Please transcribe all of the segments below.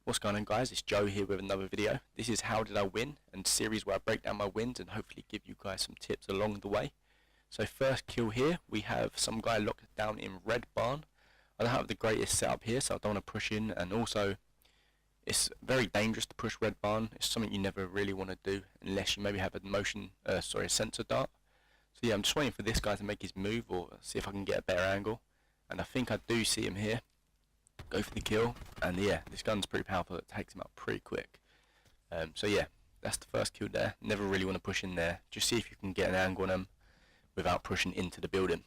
What's going on, guys? It's Joe here with another video. This is How Did I Win, and series where I break down my wins and hopefully give you guys some tips along the way. So first kill here, we have some guy locked down in red barn. I don't have the greatest setup here, so I don't want to push in, and also it's very dangerous to push red barn. It's something you never really want to do unless you maybe have a sensor dart. So yeah, I'm just waiting for this guy to make his move or see if I can get a better angle, and I think I do see him here. Go for the kill, and yeah, this gun's pretty powerful. It takes him out pretty quick. So yeah, that's the first kill there. Never really want to push in there. Just see if you can get an angle on them without pushing into the building.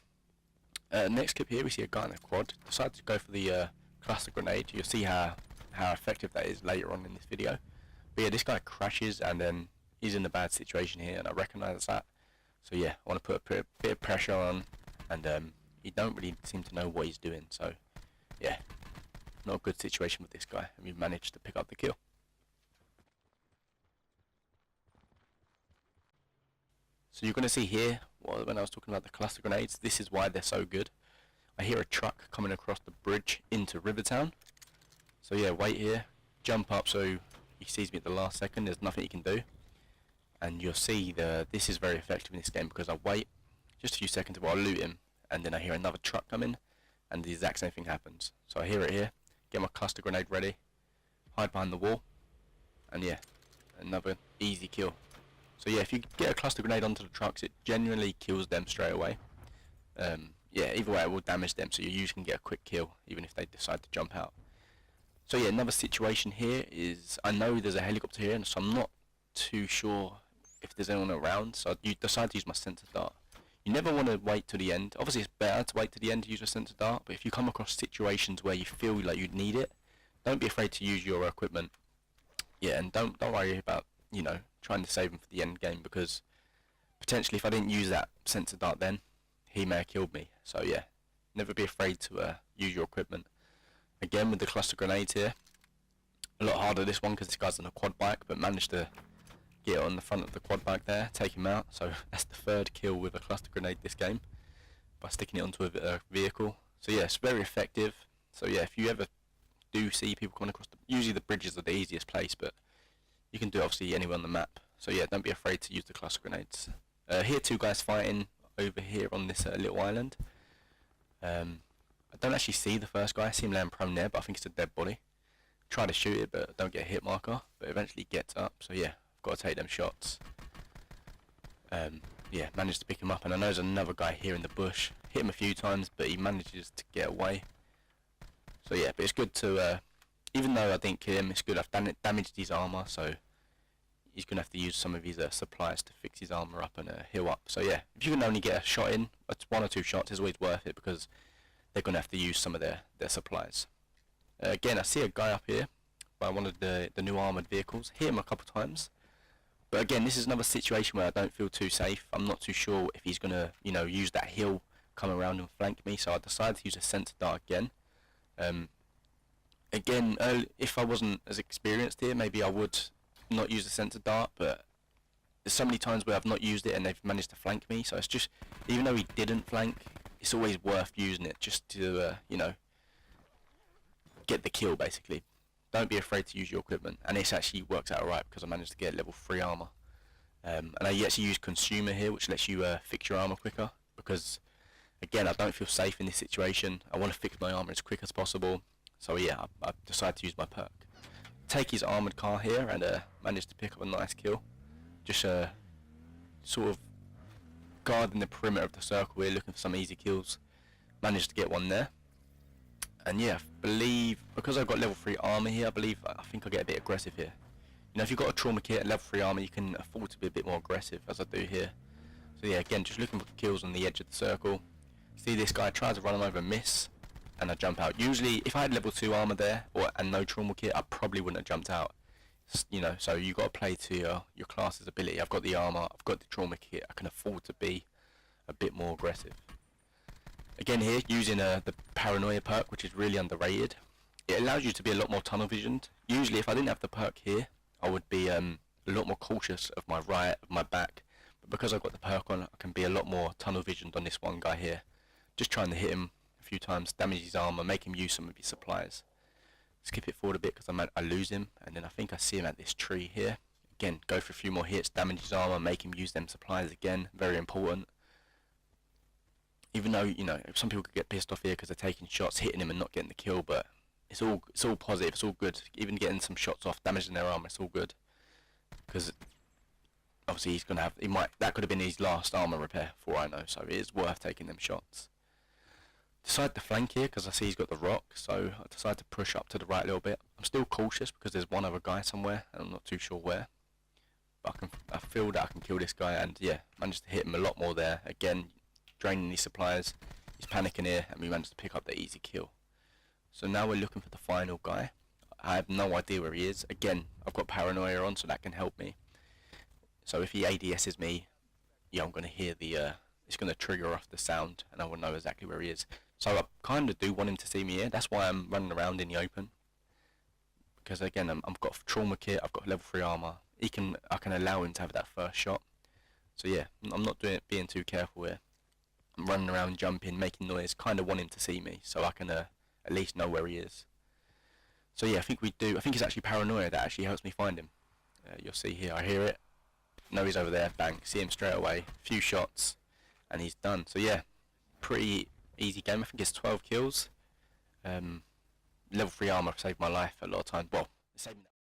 Next clip here, we see a guy in a quad. Decided to go for the cluster grenade. You'll see how effective that is later on in this video. But yeah, this guy crashes, and then he's in a bad situation here, and I recognise that. So yeah, I want to put a bit of pressure on, and he don't really seem to know what he's doing. So yeah, not a good situation with this guy, and we've managed to pick up the kill. So you're going to see here, when I was talking about the cluster grenades, this is why they're so good. I hear a truck coming across the bridge into Rivertown. So yeah, wait here, jump up so he sees me at the last second. There's nothing he can do, and you'll see this is very effective in this game because I wait just a few seconds while I loot him, and then I hear another truck come in, and the exact same thing happens. So I hear it here. Get my cluster grenade ready, hide behind the wall, and yeah, another easy kill. So yeah, if you get a cluster grenade onto the trucks, it genuinely kills them straight away. Yeah, either way it will damage them, so you usually can get a quick kill even if they decide to jump out. So yeah, another situation here is, I know there's a helicopter here, and so I'm not too sure if there's anyone around, so you decide to use my sensor dart. You never want to wait to the end. Obviously it's better to wait to the end to use a sensor dart, but if you come across situations where you feel like you need it, don't be afraid to use your equipment. Yeah, and don't worry about, you know, trying to save him for the end game, because potentially if I didn't use that sensor dart then, he may have killed me. So yeah, never be afraid to use your equipment. Again with the cluster grenades here, a lot harder this one because this guy's on a quad bike, but managed to get on the front of the quad bike there, take him out. So that's the third kill with a cluster grenade this game, by sticking it onto a vehicle. So yeah, it's very effective. So yeah, if you ever do see people coming across, usually the bridges are the easiest place, but you can do obviously anywhere on the map. So yeah, don't be afraid to use the cluster grenades. Here two guys fighting over here on this little island. I don't actually see the first guy. I see him laying prone there, but I think it's a dead body. Try to shoot it, but don't get a hit marker, but eventually gets up. So yeah, I've got to take them shots. Yeah, managed to pick him up, and I know there's another guy here in the bush. Hit him a few times, but he manages to get away. So yeah, but it's good to, even though I didn't kill him, it's good I've damaged his armor, so he's going to have to use some of his supplies to fix his armor up and heal up. So yeah, if you can only get a shot in, that's 1 or 2 shots, it's always worth it, because they're going to have to use some of their supplies. Again, I see a guy up here by one of the new armoured vehicles. Hit him a couple times. But again, this is another situation where I don't feel too safe. I'm not too sure if he's going to, you know, use that hill, come around and flank me. So I decided to use a sensor dart again. Again, if I wasn't as experienced here, maybe I would not use the sensor dart. But there's so many times where I've not used it and they've managed to flank me. So it's just, even though he didn't flank, it's always worth using it just to, you know, get the kill basically. Don't be afraid to use your equipment, and this actually works out alright because I managed to get level 3 armor. And I actually use consumer here, which lets you fix your armor quicker, because again I don't feel safe in this situation. I want to fix my armor as quick as possible, so yeah, I decided to use my perk. Take his armored car here, and managed to pick up a nice kill. Just sort of guarding the perimeter of the circle here, looking for some easy kills. Managed to get one there. And yeah, I believe, because I've got level 3 armor here, I think I get a bit aggressive here. You know, if you've got a trauma kit and level 3 armor, you can afford to be a bit more aggressive, as I do here. So yeah, again, just looking for kills on the edge of the circle. See this guy, tries to run him over and miss, and I jump out. Usually, if I had level 2 armor there, and no trauma kit, I probably wouldn't have jumped out. You know, so you got to play to your class's ability. I've got the armor, I've got the trauma kit, I can afford to be a bit more aggressive. Again here, using the paranoia perk, which is really underrated. It allows you to be a lot more tunnel visioned. Usually if I didn't have the perk here, I would be a lot more cautious of my right, of my back. But because I've got the perk on, I can be a lot more tunnel visioned on this one guy here. Just trying to hit him a few times, damage his armor, make him use some of his supplies. skip it forward a bit because I lose him, and then I think I see him at this tree here. Again, go for a few more hits, damage his armor, make him use them supplies again, very important. Even though, you know, some people could get pissed off here because they're taking shots, hitting him and not getting the kill, but it's all positive, it's all good. Even getting some shots off, damaging their armor, it's all good. Because obviously he's gonna have, that could have been his last armor repair, for all I know, so it is worth taking them shots. Decide to flank here because I see he's got the rock, so I decide to push up to the right a little bit. I'm still cautious because there's one other guy somewhere, and I'm not too sure where. But I feel that I can kill this guy, and yeah, managed to hit him a lot more there. Again, draining these supplies, he's panicking here, and we managed to pick up the easy kill. So now we're looking for the final guy. I have no idea where he is. Again, I've got paranoia on, so that can help me. So if he ADS's me, yeah, I'm going to hear it's going to trigger off the sound, and I will know exactly where he is. So I kind of do want him to see me here. That's why I'm running around in the open. Because again, I've got trauma kit, I've got level 3 armor. I can allow him to have that first shot. So yeah, I'm not being too careful here. I'm running around, jumping, making noise, kind of want him to see me, so I can at least know where he is. So yeah, I think it's actually paranoia that actually helps me find him. You'll see here, I hear it, know he's over there, bang, see him straight away, few shots, and he's done. So yeah, pretty easy game. I think it's 12 kills. Level 3 armor saved my life a lot of times. Well, it saved me